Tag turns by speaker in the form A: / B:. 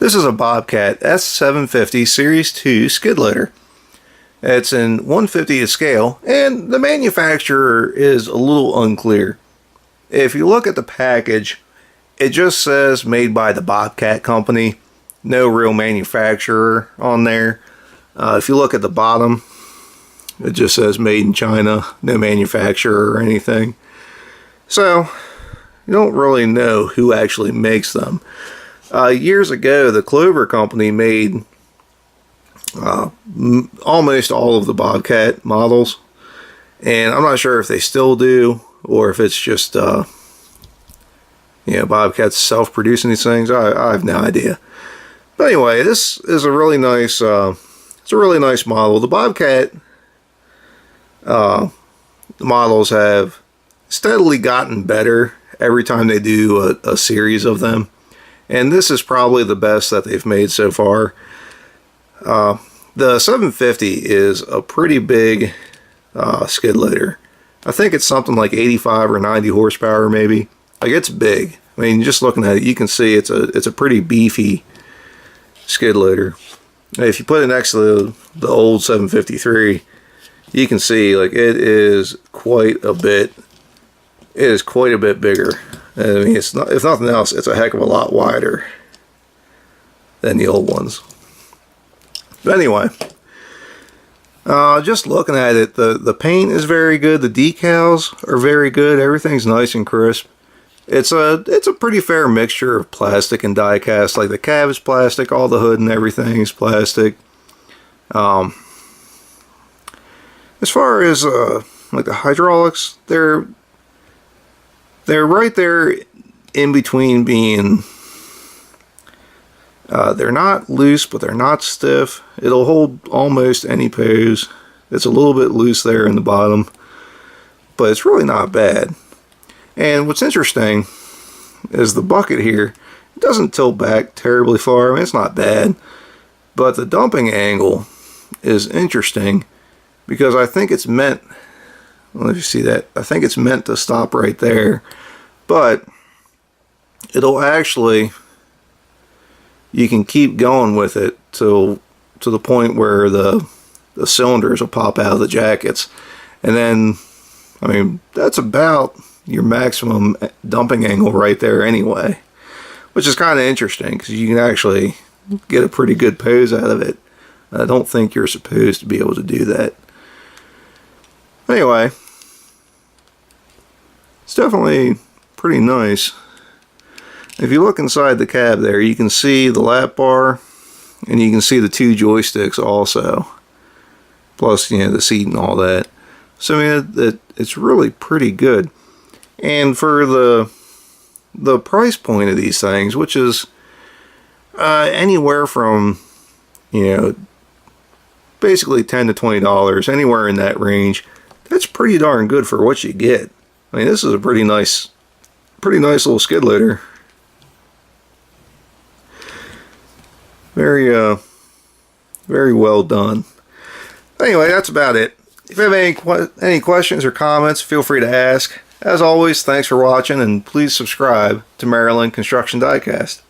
A: This is a Bobcat S750 Series 2 skidloader. It's in 1/50th scale, and the manufacturer is a little unclear. If you look at the package, it just says made by the Bobcat company. No real manufacturer on there. If you look at the bottom, it just says made in China, no manufacturer or anything. So, you don't really know who actually makes them. Years ago, the Clover company made almost all of the Bobcat models, and I'm not sure if they still do or if it's just Bobcat's self-producing these things. I have no idea. But anyway, this is a really nice it's a really nice model. The Bobcat models have steadily gotten better every time they do a series of them, and this is probably the best that they've made so far. The 750 is a pretty big skid loader. I think it's something like 85 or 90 horsepower maybe. Like, it's big. I mean, just looking at it, you can see it's a pretty beefy skid loader. If you put it next to the old 753, you can see like it is quite a bit. It is quite a bit bigger. I mean, it's not, if nothing else, it's a heck of a lot wider than the old ones. But anyway, just looking at it, the paint is very good. The decals are very good. Everything's nice and crisp. It's a pretty fair mixture of plastic and die-cast. Like, the cab is plastic, all the hood and everything is plastic. As far as like the hydraulics, they're right there in between being, they're not loose, but they're not stiff. It'll hold almost any pose. It's a little bit loose there in the bottom, but it's really not bad. And what's interesting is the bucket here, it doesn't tilt back terribly far. I mean, it's not bad, but the dumping angle is interesting because I think it's meant, let you see that, I think it's meant to stop right there, but it'll actually, you can keep going with it to the point where the cylinders will pop out of the jackets, and then, I mean, that's about your maximum dumping angle right there anyway, which is kind of interesting because you can actually get a pretty good pose out of it. I don't think you're supposed to be able to do that. Anyway, it's definitely pretty nice. If you look inside the cab there, you can see the lap bar and you can see the two joysticks also, plus, you know, the seat and all that. So I mean, it's really pretty good. And for the price point of these things, which is anywhere from, you know, basically $10 to $20, anywhere in that range, that's pretty darn good for what you get. I mean, this is a pretty nice little skid loader. Very well done. Anyway, that's about it. If you have any questions or comments, feel free to ask. As always, thanks for watching, and please subscribe to Maryland Construction Diecast.